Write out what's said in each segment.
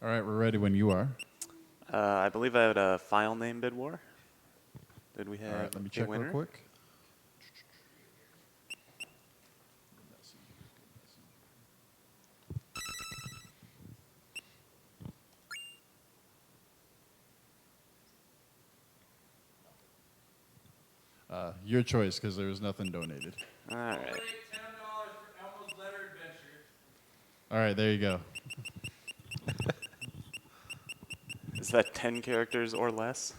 All right, we're ready when you are. I believe I had a file name bid war. Did we All have right, let me a check real winner? quick. Your choice, because there was nothing donated. All right. $10 for Elmo's Letter Adventure. All right, there you go. Is that 10 characters or less?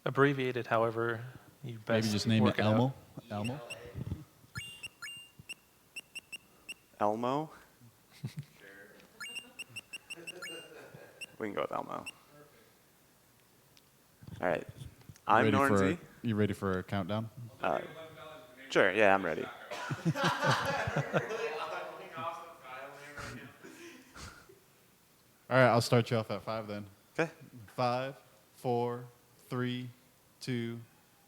Abbreviated, however you best Maybe just name work it it out. Elmo. Elmo. Elmo? We can go with Elmo. All right. I'm Nornsy. You ready for a countdown? Sure, yeah, I'm ready. All right, I'll start you off at 5 then. Okay. 5, 4, 3, 2,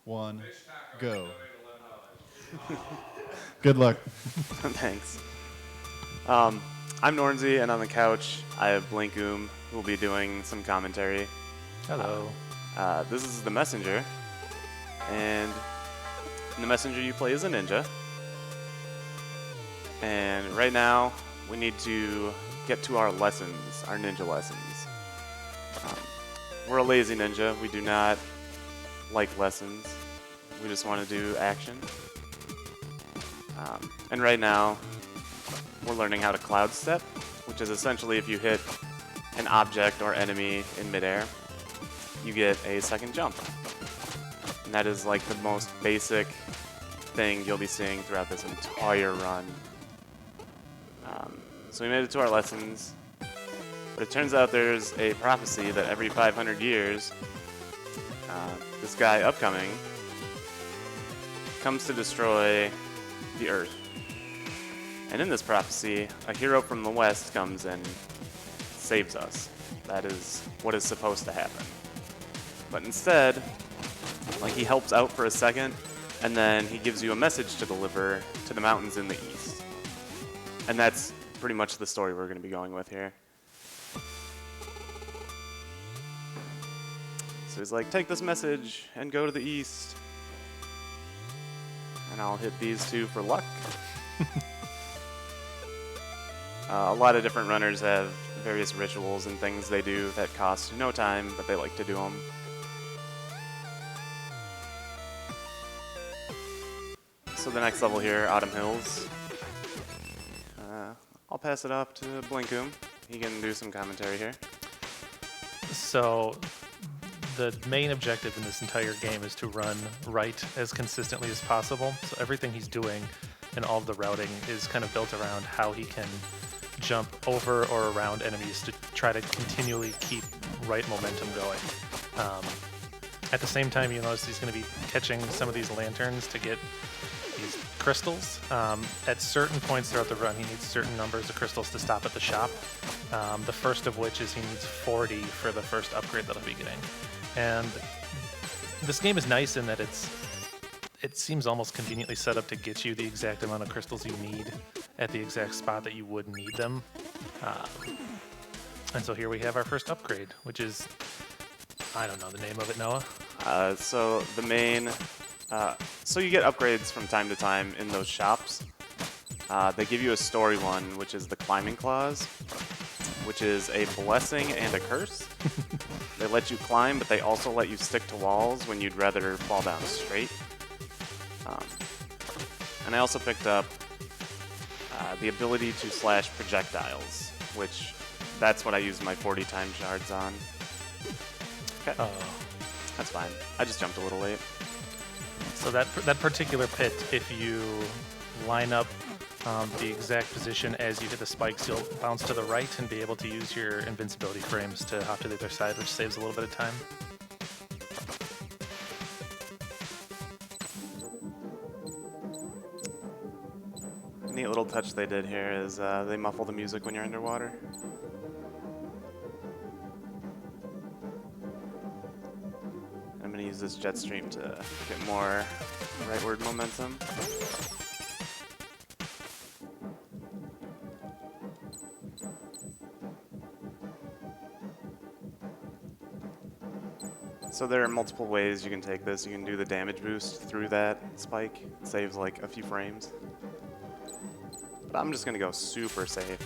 1, go. Good luck. Thanks. I'm Nornsy, and on the couch, I have OoB, who will be doing some commentary. Hello. This is the messenger, and in the messenger you play as a ninja. And right now, we need to get to our lessons, our ninja lessons. We're a lazy ninja. We do not like lessons. We just want to do action. And right now, we're learning how to cloud step, which is essentially if you hit an object or enemy in midair, you get a second jump. And that is like the most basic thing you'll be seeing throughout this entire run. So we made it to our lessons, but it turns out there's a prophecy that every 500 years, this guy upcoming comes to destroy the Earth. And in this prophecy, a hero from the West comes and saves us. That is what is supposed to happen. But instead, like, he helps out for a second, and then he gives you a message to deliver to the mountains in the east. And that's pretty much the story we're going to be going with here. So he's like, take this message and go to the east. And I'll hit these two for luck. A lot of different runners have various rituals and things they do that cost no time, but they like to do them. So the next level here, Autumn Hills. I'll pass it off to OoB. He can do some commentary here. So the main objective in this entire game is to run right as consistently as possible. So everything he's doing and all of the routing is kind of built around how he can jump over or around enemies to try to continually keep right momentum going. At the same time, you notice he's going to be catching some of these lanterns to get these crystals. At certain points throughout the run, he needs certain numbers of crystals to stop at the shop. The first of which is he needs 40 for the first upgrade that I'll be getting. And this game is nice in that it seems almost conveniently set up to get you the exact amount of crystals you need at the exact spot that you would need them. And so here we have our first upgrade, which is, I don't know the name of it, Noah. So the main, so you get upgrades from time to time in those shops. They give you a story one, which is the climbing claws, which is a blessing and a curse. They let you climb, but they also let you stick to walls when you'd rather fall down straight. And I also picked up the ability to slash projectiles, which that's what I used my 40 time shards on. Okay. Oh. That's fine. I just jumped a little late. So that particular pit, if you line up the exact position as you hit the spikes, you'll bounce to the right and be able to use your invincibility frames to hop to the other side, which saves a little bit of time. A neat little touch they did here is they muffle the music when you're underwater. I'm going to use this jet stream to get more rightward momentum. So there are multiple ways you can take this. You can do the damage boost through that spike. It saves like a few frames. But I'm just gonna go super safe.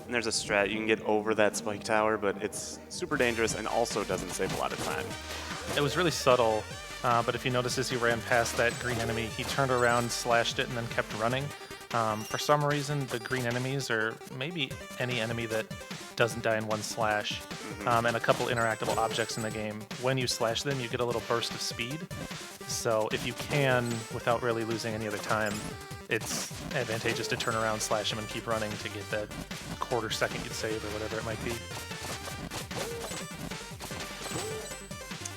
And there's a strat, you can get over that spike tower, but it's super dangerous and also doesn't save a lot of time. It was really subtle, but if you notice as he ran past that green enemy, he turned around, slashed it, and then kept running. For some reason, the green enemies, or maybe any enemy that doesn't die in one slash, and a couple interactable objects in the game, when you slash them, you get a little burst of speed. So if you can, without really losing any other time, it's advantageous to turn around, slash them, and keep running to get that quarter second you'd save or whatever it might be.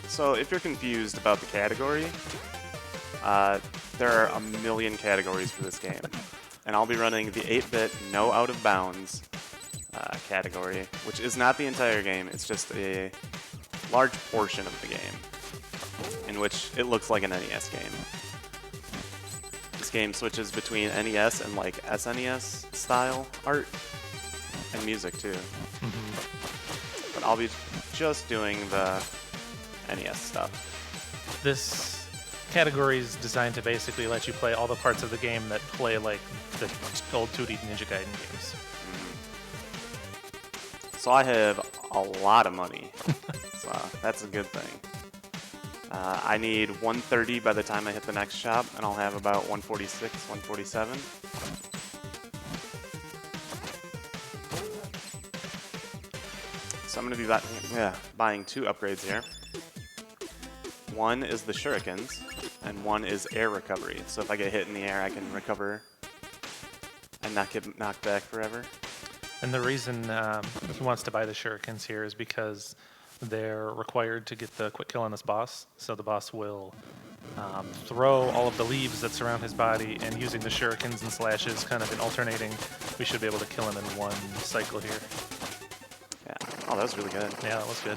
So if you're confused about the category, there are a million categories for this game. And I'll be running the 8-bit no out of bounds category, which is not the entire game, it's just a large portion of the game, in which it looks like an NES game. This game switches between NES and like SNES style art and music too. But I'll be just doing the NES stuff. This category is designed to basically let you play all the parts of the game that play like the old 2D Ninja Gaiden games. So I have a lot of money, so that's a good thing. I need 130 by the time I hit the next shop, and I'll have about 146, 147. So I'm going to be buying 2 upgrades here. One is the shurikens, and one is air recovery. So if I get hit in the air, I can recover and not get knocked back forever. And the reason he wants to buy the shurikens here is because they're required to get the quick kill on this boss. So the boss will throw all of the leaves that surround his body, and using the shurikens and slashes kind of in alternating, we should be able to kill him in one cycle here. Yeah. Oh, that was really good. Yeah, that was good.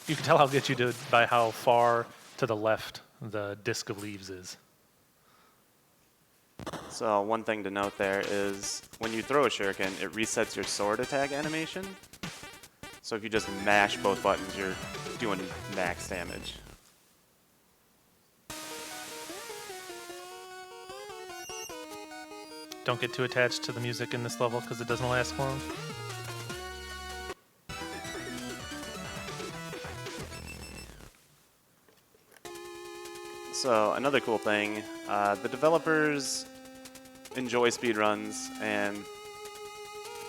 You can tell how good you did by how far to the left the disc of leaves is. So one thing to note there is when you throw a shuriken, it resets your sword attack animation. So if you just mash both buttons, you're doing max damage. Don't get too attached to the music in this level because it doesn't last long. So another cool thing, the developers enjoy speedruns and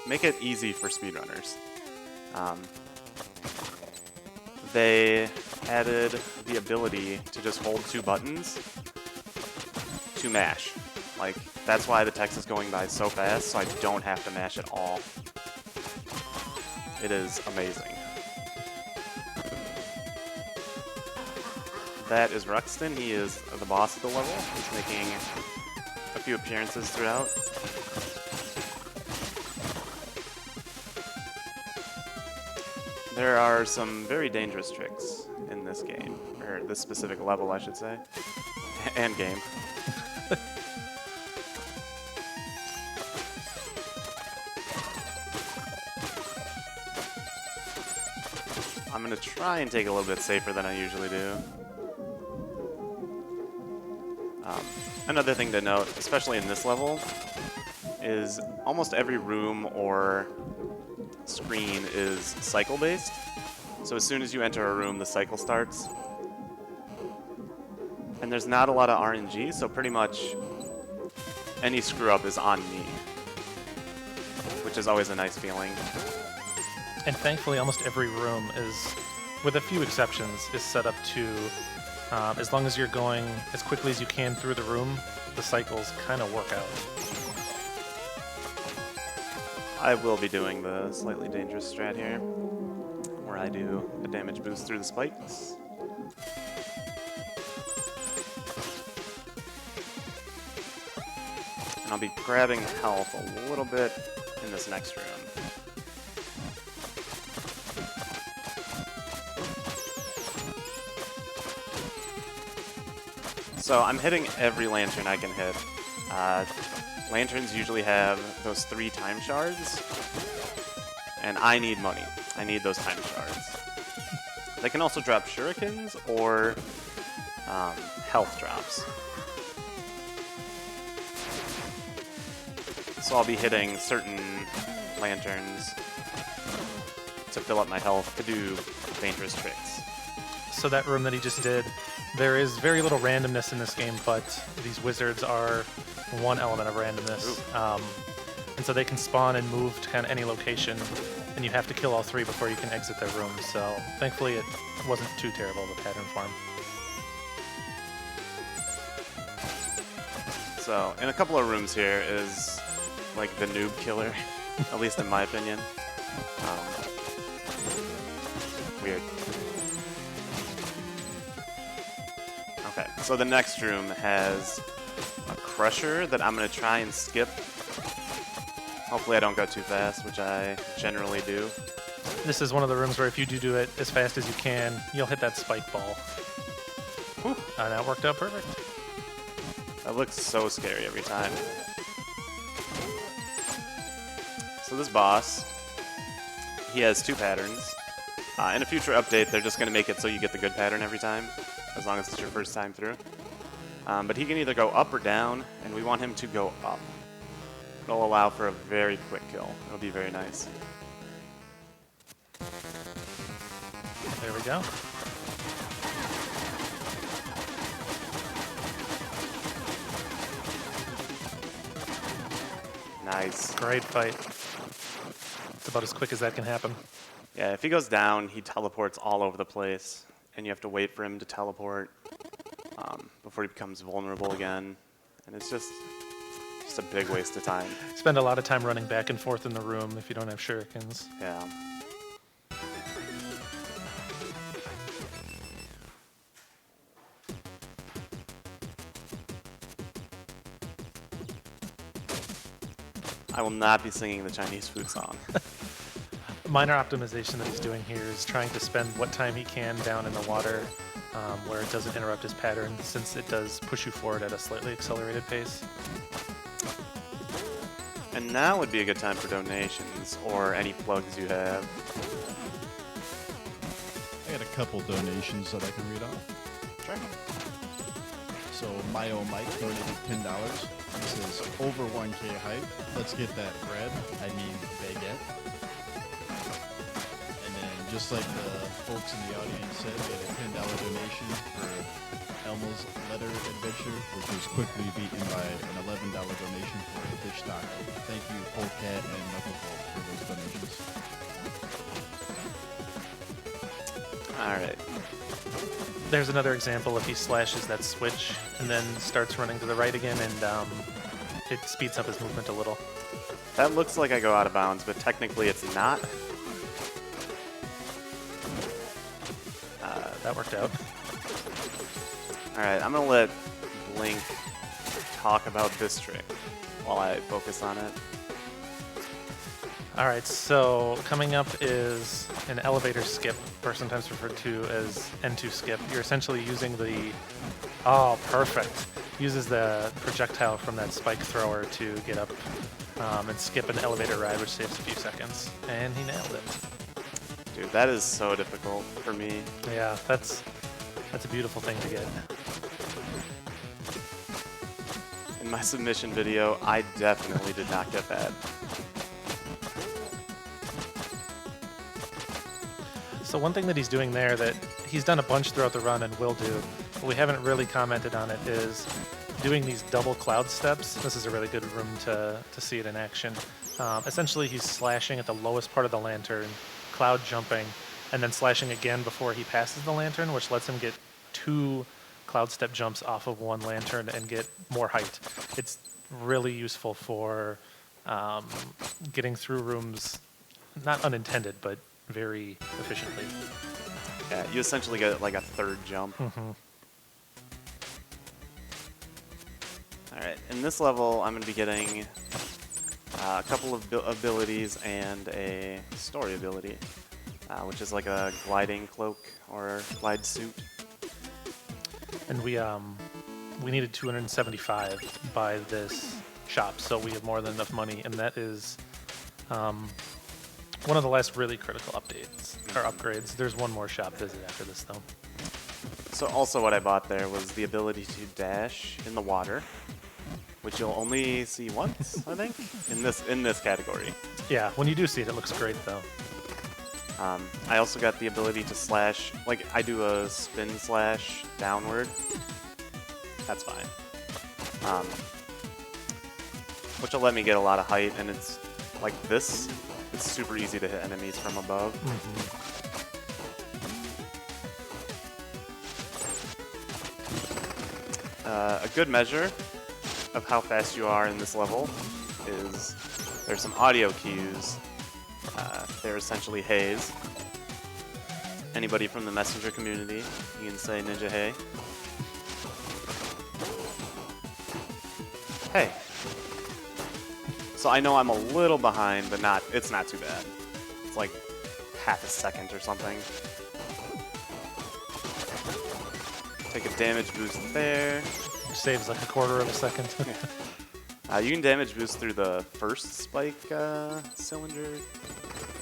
make it easy for speedrunners. They added the ability to just hold 2 buttons to mash. Like, that's why the text is going by so fast, so I don't have to mash at all. It is amazing. That is Ruxton. He is the boss of the level. He's making a few appearances throughout. There are some very dangerous tricks in this game, or this specific level, I should say, and game. I'm going to try and take it a little bit safer than I usually do. Another thing to note, especially in this level, is almost every room or screen is cycle-based. So as soon as you enter a room, the cycle starts. And there's not a lot of RNG, so pretty much any screw-up is on me, which is always a nice feeling. And thankfully, almost every room is, with a few exceptions, is set up to, as long as you're going as quickly as you can through the room, the cycles kind of work out. I will be doing the slightly dangerous strat here, where I do a damage boost through the spikes. And I'll be grabbing health a little bit in this next room. So I'm hitting every lantern I can hit. Lanterns usually have those 3 time shards, And I need money. I need those time shards. They can also drop shurikens or health drops. So I'll be hitting certain lanterns to fill up my health to do dangerous tricks. So that room that he just did, there is very little randomness in this game, but these wizards are one element of randomness. And so they can spawn and move to kind of any location, and you have to kill all three before you can exit their room. So thankfully it wasn't too terrible of a pattern for him. So in a couple of rooms here is like the noob killer, at least in my opinion. Weird. Okay, so the next room has a crusher that I'm going to try and skip. Hopefully I don't go too fast, which I generally do. This is one of the rooms where if you do it as fast as you can, you'll hit that spike ball. Whew. That worked out perfect. That looks so scary every time. So this boss, he has two patterns. In a future update, they're just going to make it so you get the good pattern every time, as long as it's your first time through. But he can either go up or down, and we want him to go up. It'll allow for a very quick kill. It'll be very nice. There we go. Nice. Great fight. It's about as quick as that can happen. Yeah, if he goes down, he teleports all over the place, and you have to wait for him to teleport before he becomes vulnerable again. And it's just a big waste of time. Spend a lot of time running back and forth in the room if you don't have shurikens. Yeah. I will not be singing the Chinese food song. Minor optimization that he's doing here is trying to spend what time he can down in the water where it doesn't interrupt his pattern, since it does push you forward at a slightly accelerated pace. And now would be a good time for donations or any plugs you have. I got a couple donations that I can read off. Sure. So Mayo Mike donated $10. He says, over 1K hype. Let's get that bread. I mean baguette. And then just like the folks in the audience said, we had a $10 donation for Elmo's letter adventure, which was quickly beaten by an $11 donation for a fish taco. Thank you, Polecat and Knucklebolt, for those donations. Alright. There's another example if he slashes that switch and then starts running to the right again, and it speeds up his movement a little. That looks like I go out of bounds, but technically it's not. That worked out. Alright, I'm going to let Blink talk about this trick while I focus on it. Alright, so coming up is an elevator skip, or sometimes referred to as N2 skip. You're essentially using the... Oh, perfect. Uses the projectile from that spike thrower to get up and skip an elevator ride, which saves a few seconds. And he nailed it. Dude, that is so difficult for me. Yeah, that's a beautiful thing to get. In my submission video, I definitely did not get that. So one thing that he's doing there that he's done a bunch throughout the run and will do, but we haven't really commented on it, is doing these double cloud steps. This is a really good room to see it in action. Essentially, he's slashing at the lowest part of the lantern, cloud jumping, and then slashing again before he passes the lantern, which lets him get 2 cloud step jumps off of one lantern and get more height. It's really useful for getting through rooms, not unintended, but very efficiently. Yeah, you essentially get like a third jump. Mm-hmm. Alright, in this level, I'm going to be getting a couple of abilities and a story ability, which is like a gliding cloak or glide suit. And we needed 275 by this shop, so we have more than enough money, and that is one of the last really critical updates or upgrades. There's one more shop visit after this, though. So also what I bought there was the ability to dash in the water, which you'll only see once, I think, in this category. Yeah, when you do see it, it looks great, though. I also got the ability to slash, like I do a spin slash downward. That's fine. Which will let me get a lot of height, and it's like this. It's super easy to hit enemies from above. A good measure of how fast you are in this level is there's some audio cues. They're essentially hays. Anybody from the messenger community, you can say Ninja Hey. Hey. So I know I'm a little behind, but it's not too bad. It's like half a second or something. Take a damage boost there. Saves like a quarter of a second. You can damage boost through the first spike cylinder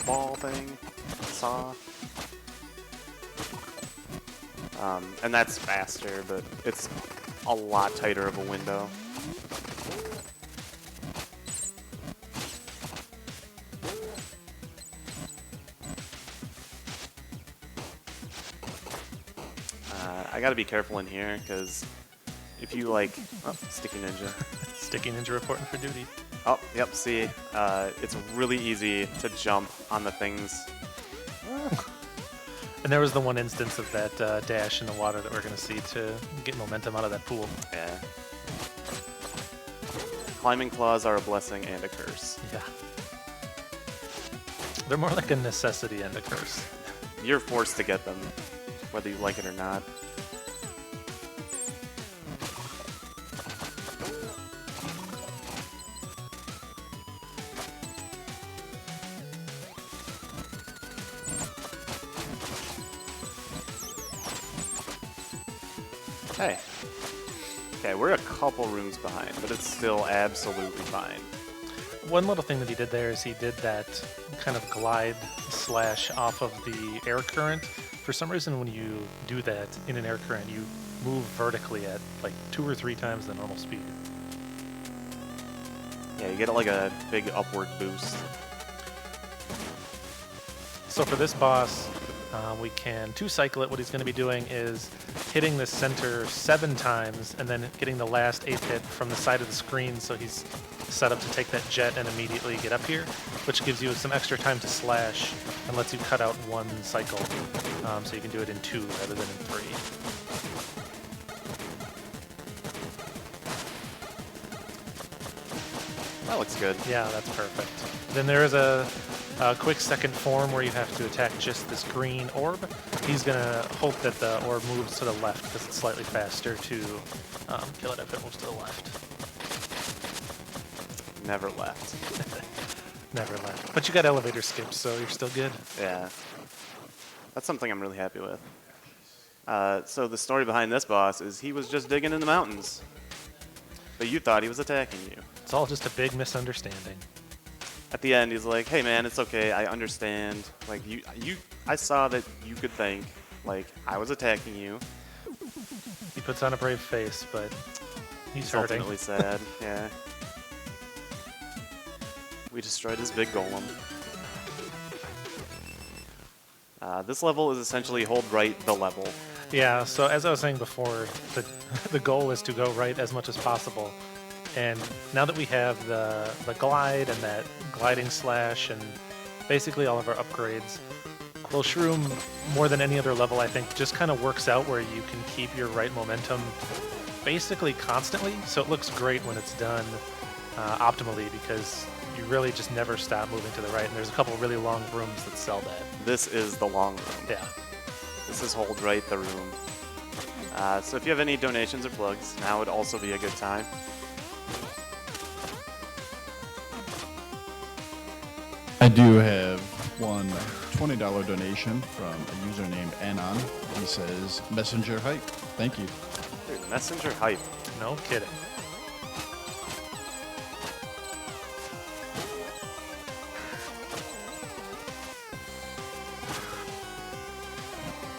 ball thing, saw. And that's faster, but it's a lot tighter of a window. I gotta be careful in here, because if you like... Oh, Sticky Ninja. Sticky Ninja reporting for duty. Oh, yep, see, it's really easy to jump on the things. And there was the one instance of that dash in the water that we're going to see to get momentum out of that pool. Yeah. Climbing claws are a blessing and a curse. Yeah. They're more like a necessity and a curse. You're forced to get them, whether you like it or not. Hey. Okay, we're a couple rooms behind, but it's still absolutely fine. One little thing that he did there is he did that kind of glide slash off of the air current. For some reason, when you do that in an air current, you move vertically at like 2 or 3 times the normal speed. Yeah, you get like a big upward boost. So for this boss, we can 2-cycle it. What he's going to be doing is hitting the center 7 times and then getting the last 8th hit from the side of the screen, so he's set up to take that jet and immediately get up here, which gives you some extra time to slash and lets you cut out 1 cycle, so you can do it in 2 rather than in 3. That looks good. Yeah, that's perfect. Then there is a quick second form where you have to attack just this green orb. He's going to hope that the orb moves to the left because it's slightly faster to kill it if it moves to the left. Never left. Never left. But you got elevator skips, so you're still good. Yeah. That's something I'm really happy with. So the story behind this boss is he was just digging in the mountains. But you thought he was attacking you. It's all just a big misunderstanding. At the end, he's like, "Hey man, it's okay. I understand. Like I saw that you could think like I was attacking you." He puts on a brave face, but he's hurting. Ultimately sad. Yeah. We destroyed his big golem. This level is essentially hold right the level. Yeah. So as I was saying before, the goal is to go right as much as possible. And now that we have the glide and that gliding slash and basically all of our upgrades, well, Shroom, more than any other level, I think, just kind of works out where you can keep your right momentum basically constantly. So it looks great when it's done optimally because you really just never stop moving to the right. And there's a couple of really long rooms that sell that. This is the long room. Yeah. This is hold right the room. So if you have any donations or plugs, now would also be a good time. I do have one $20 donation from a user named Anon. He says, "Messenger hype." Thank you. Dude, messenger hype. No kidding.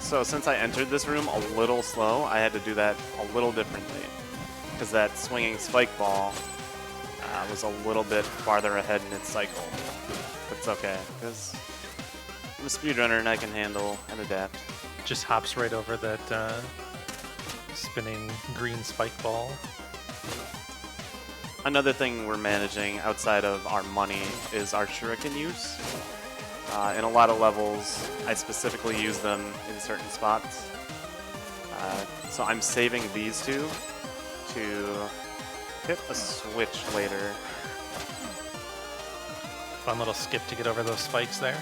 So since I entered this room a little slow, I had to do that a little differently. Because that swinging spike ball was a little bit farther ahead in its cycle. But it's okay, because I'm a speedrunner and I can handle and adapt. Just hops right over that spinning green spike ball. Another thing we're managing outside of our money is our shuriken use. In a lot of levels, I specifically use them in certain spots. So I'm saving these two to hit a switch later. Fun little skip to get over those spikes there.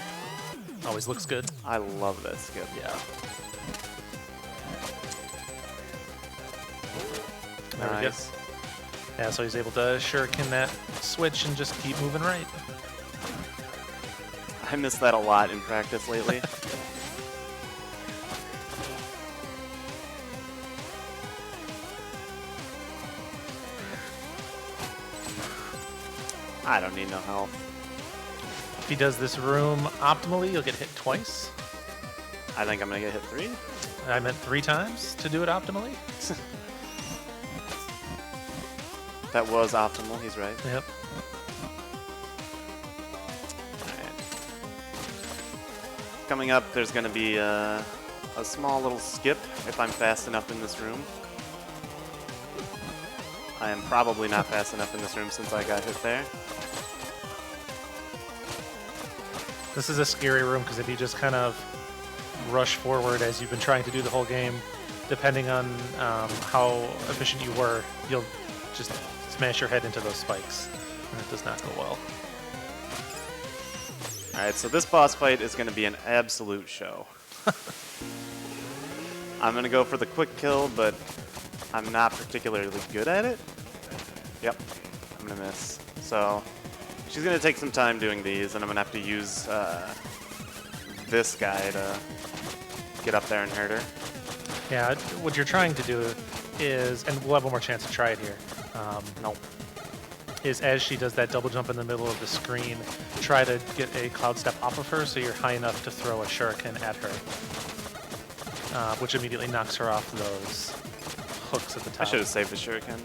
Always looks good. I love that skip. Yeah. There we go. Nice. Yeah, so he's able to shuriken that switch and just keep moving right. I miss that a lot in practice lately. I don't need no help. If he does this room optimally, he'll get hit twice. I think I'm gonna get hit 3. I meant 3 times to do it optimally. That was optimal, he's right. Yep. Alright. Coming up, there's gonna be a small little skip if I'm fast enough in this room. I am probably not fast enough in this room since I got hit there. This is a scary room because if you just kind of rush forward as you've been trying to do the whole game, depending on how efficient you were, you'll just smash your head into those spikes, and it does not go well. Alright, so this boss fight is going to be an absolute show. I'm going to go for the quick kill, but I'm not particularly good at it. Yep, I'm going to miss. So she's going to take some time doing these, and I'm going to have to use this guy to get up there and hurt her. Yeah, what you're trying to do is, and we'll have one more chance to try it here, Nope. is as she does that double jump in the middle of the screen, try to get a cloud step off of her so you're high enough to throw a shuriken at her, which immediately knocks her off those hooks at the top. I should have saved the shuriken.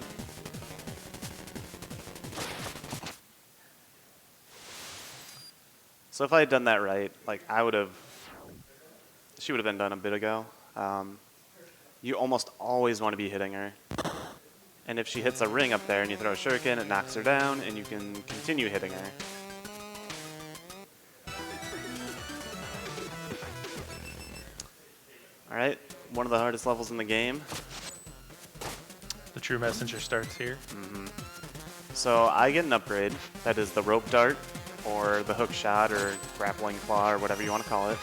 So if I had done that right, like I would have, she would have been done a bit ago. You almost always want to be hitting her. And if she hits a ring up there and you throw a shuriken, it knocks her down and you can continue hitting her. Alright, one of the hardest levels in the game. The true messenger starts here. So I get an upgrade, that is the rope dart, or the hook shot, or grappling claw, or whatever you want to call it.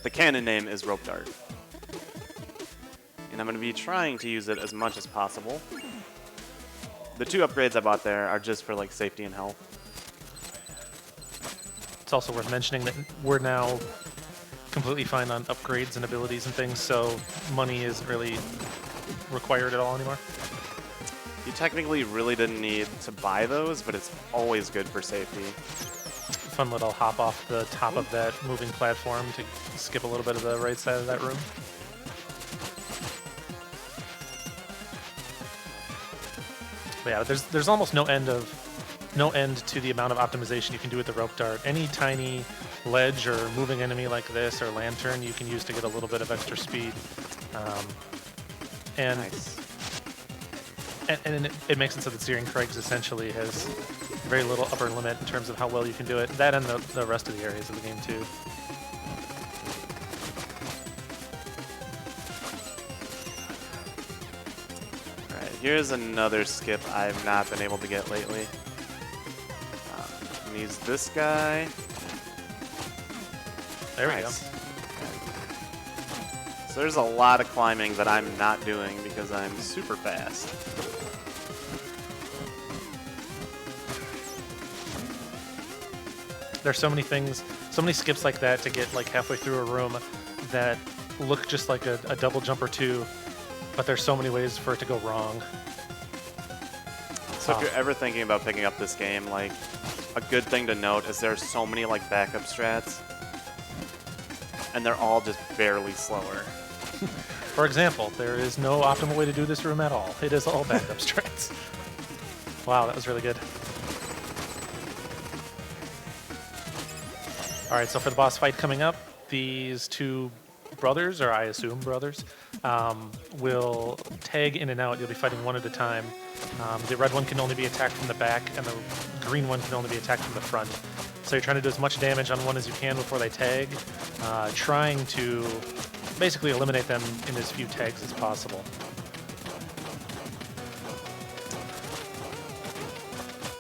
The canon name is rope dart. And I'm going to be trying to use it as much as possible. The 2 upgrades I bought there are just for like safety and health. It's also worth mentioning that we're now completely fine on upgrades and abilities and things, so money isn't really required at all anymore. You technically really didn't need to buy those, but it's always good for safety. Fun little hop off the top of that moving platform to skip a little bit of the right side of that room. But yeah, there's almost no end to the amount of optimization you can do with the rope dart. Any tiny ledge or moving enemy like this or lantern you can use to get a little bit of extra speed. And Nice. And it makes it so that Searing Craig's essentially has very little upper limit in terms of how well you can do it. That and the rest of the areas of the game too. Alright, here's another skip I've not been able to get lately. I'm going to use this guy. There we Nice. go. So there's a lot of climbing that I'm not doing because I'm super fast. There's so many things, so many skips like that to get like halfway through a room that look just like a double jump or 2, but there's so many ways for it to go wrong. So if you're ever thinking about picking up this game, like, a good thing to note is there's so many like backup strats. and they're all just barely slower. For example, there is no optimal way to do this room at all. It is all backup strats. Wow, that was really good. All right, so for the boss fight coming up, these two brothers, or I assume brothers, will tag in and out. You'll be fighting one at a time. The red one can only be attacked from the back, and the green one can only be attacked from the front. So you're trying to do as much damage on one as you can before they tag, trying to basically eliminate them in as few tags as possible.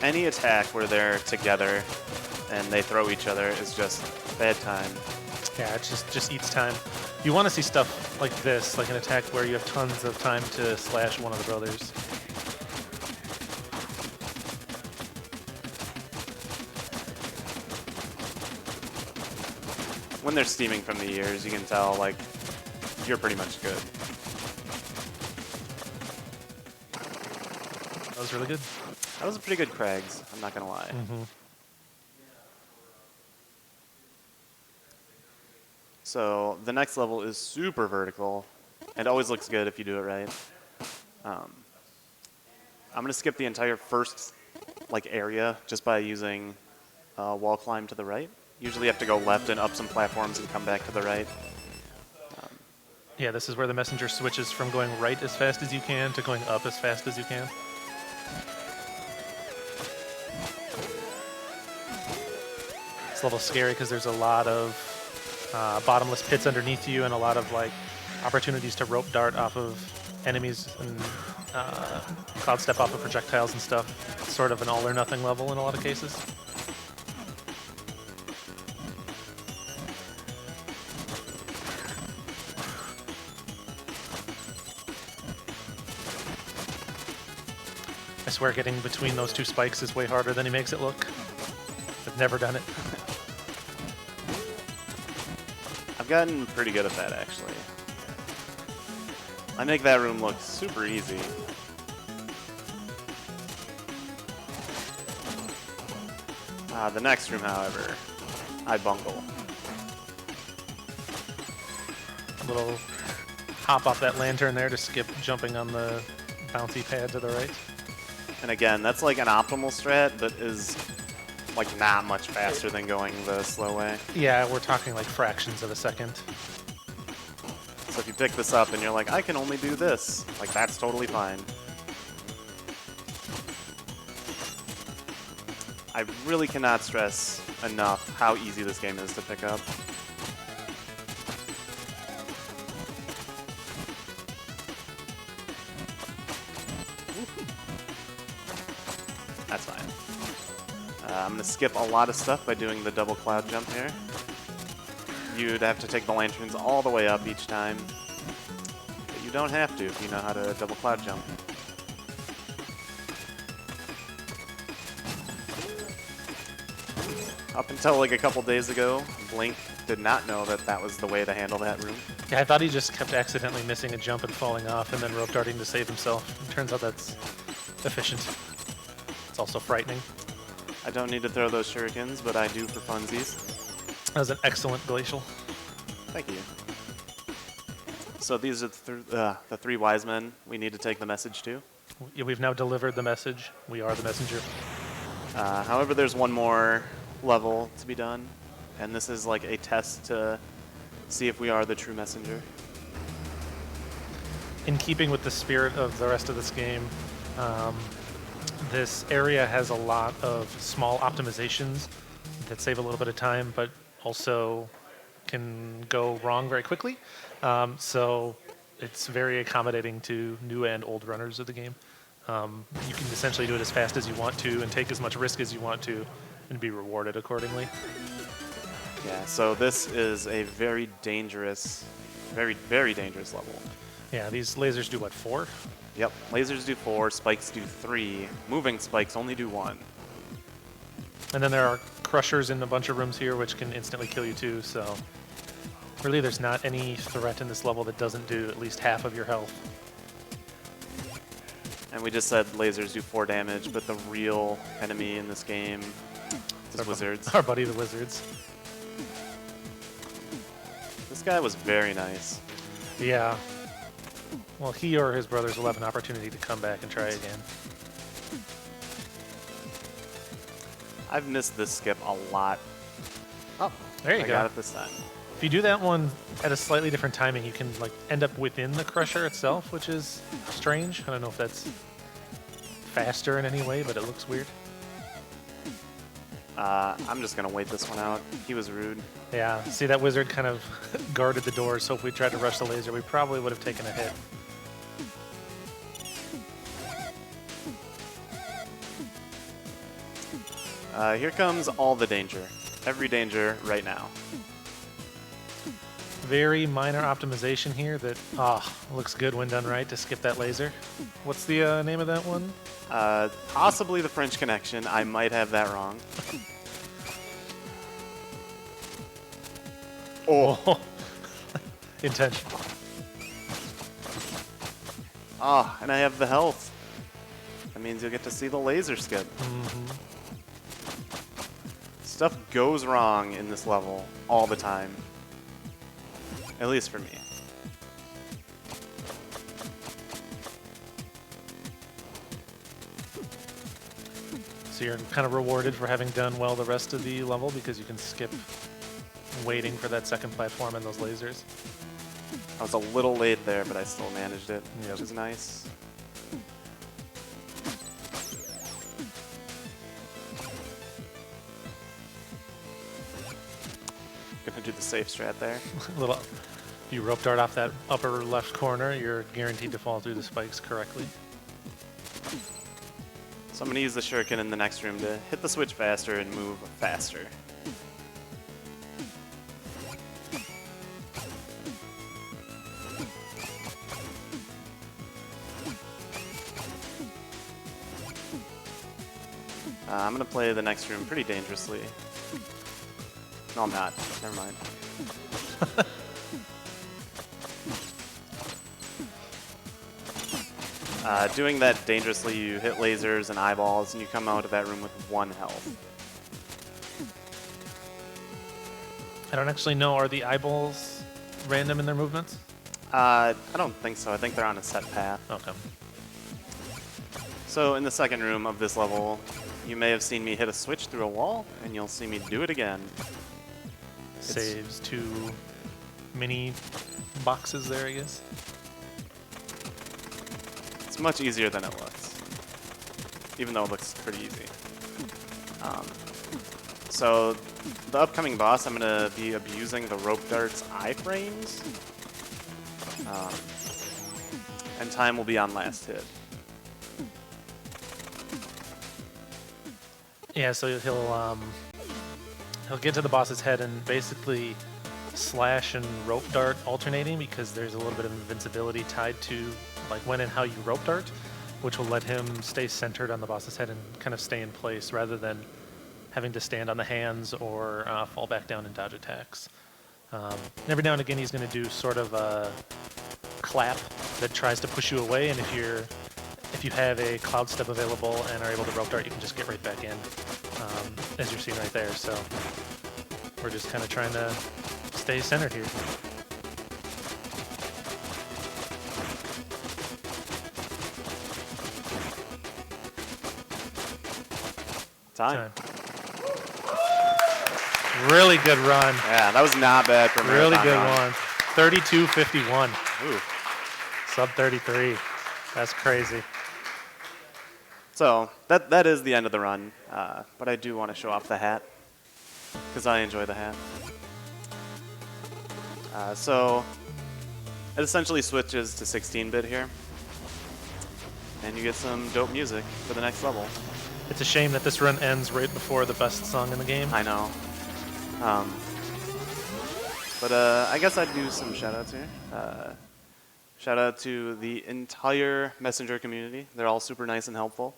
Any attack where they're together and they throw each other is just bad time. Yeah, it just eats time. You want to see stuff like this, like an attack where you have tons of time to slash one of the brothers. When they're steaming from the ears, you can tell, like, you're pretty much good. That was really good. That was a pretty good Craigs, I'm not gonna lie. So the next level is super vertical. It always looks good if you do it right. I'm gonna skip the entire first area just by using wall climb to the right. Usually you have to go left and up some platforms and come back to the right. Yeah, this is where the messenger switches from going right as fast as you can to going up as fast as you can. This level's scary because there's a lot of bottomless pits underneath you and a lot of opportunities to rope dart off of enemies and cloud step off of projectiles and stuff. It's sort of an all or nothing level in a lot of cases. I swear getting between those two spikes is way harder than he makes it look. I've never done it. I've gotten pretty good at that, actually. I make that room look super easy. The next room, however, I bungle. A little hop off that lantern there to skip jumping on the bouncy pad to the right. And again, that's like an optimal strat, but is not much faster than going the slow way. Yeah, we're talking like fractions of a second. So if you pick this up and you're like, I can only do this, that's totally fine. I really cannot stress enough how easy this game is to pick up. That's fine. I'm going to skip a lot of stuff by doing the double cloud jump here. You'd have to take the lanterns all the way up each time. But you don't have to if you know how to double cloud jump. Up until a couple days ago, Blink did not know that that was the way to handle that room. Yeah, I thought he just kept accidentally missing a jump and falling off and then rope darting to save himself. It turns out that's efficient. It's also frightening. I don't need to throw those shurikens, but I do for funsies. That was an excellent glacial. Thank you. So these are the three wise men we need to take the message to. We've now delivered the message. We are the messenger. However, there's one more level to be done, and this is a test to see if we are the true messenger. In keeping with the spirit of the rest of this game, this area has a lot of small optimizations that save a little bit of time, but also can go wrong very quickly. So it's very accommodating to new and old runners of the game. You can essentially do it as fast as you want to and take as much risk as you want to and be rewarded accordingly. Yeah, so this is a very dangerous, very, very dangerous level. Yeah, these lasers do what, 4? Yep, lasers do 4, spikes do 3, moving spikes only do 1. And then there are crushers in a bunch of rooms here which can instantly kill you too, so really there's not any threat in this level that doesn't do at least half of your health. And we just said lasers do 4 damage, but the real enemy in this game is wizards. Our buddy the wizards. This guy was very nice. Yeah. Well, he or his brothers will have an opportunity to come back and try again. I've missed this skip a lot. Oh, There you I go. got it this time. If you do that one at a slightly different timing, you can like end up within the crusher itself, which is strange. I don't know if that's faster in any way, but it looks weird. I'm just gonna wait this one out. He was rude. Yeah, see that wizard kind of guarded the door, so if we tried to rush the laser, we probably would have taken a hit. Here comes all the danger. Every danger right now. Very minor optimization here that looks good when done right to skip that laser. What's the name of that one? Possibly the French Connection. I might have that wrong. Oh. Intentional. Ah, and I have the health. That means you'll get to see the laser skip. Stuff goes wrong in this level all the time. At least for me. So you're kind of rewarded for having done well the rest of the level because you can skip waiting for that second platform and those lasers. I was a little late there, but I still managed it, Yep. which is nice. Gonna do the safe strat there. Little, you rope dart off that upper left corner, you're guaranteed to fall through the spikes correctly. So I'm gonna use the shuriken in the next room to hit the switch faster and move faster. I'm gonna play the next room pretty dangerously. No, I'm not. Never mind. Doing that dangerously, you hit lasers and eyeballs, and you come out of that room with 1 health. I don't actually know, are the eyeballs random in their movements? I don't think so. I think they're on a set path. Okay. So in the second room of this level, you may have seen me hit a switch through a wall, and you'll see me do it again. Saves 2 mini boxes there, I guess. It's much easier than it looks, even though it looks pretty easy. So the upcoming boss, I'm going to be abusing the rope dart's iframes, and time will be on last hit. Yeah, so he'll get to the boss's head and basically slash and rope dart alternating because there's a little bit of invincibility tied to like when and how you rope dart, which will let him stay centered on the boss's head and kind of stay in place rather than having to stand on the hands or fall back down and dodge attacks. Every now and again he's going to do sort of a clap that tries to push you away, and if you have a cloud step available and are able to rope dart, you can just get right back in, as you're seeing right there. So we're just kind of trying to stay centered here. Time. Really good run. Yeah, that was not bad for me. Really good one. 32:51. Ooh. Sub 33. That's crazy. So that is the end of the run, but I do want to show off the hat because I enjoy the hat. So it essentially switches to 16-bit here, and you get some dope music for the next level. It's a shame that this run ends right before the best song in the game. I know. But I guess I'd do some shout-outs here. Shout out to the entire Messenger community. They're all super nice and helpful.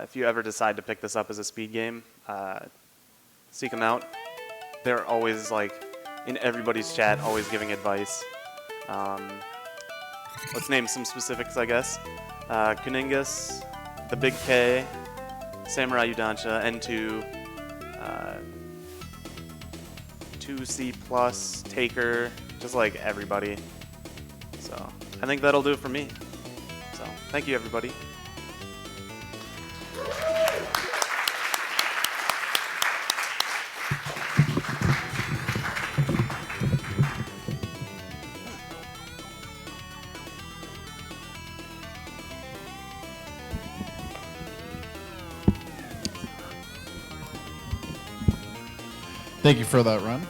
If you ever decide to pick this up as a speed game, seek them out. They're always like in everybody's chat, always giving advice. Let's name some specifics, I guess. Kuningus, the Big K, Samurai Udancha, N2, 2C+, Taker, just like everybody. So I think that'll do it for me. So thank you, everybody. Thank you for that run.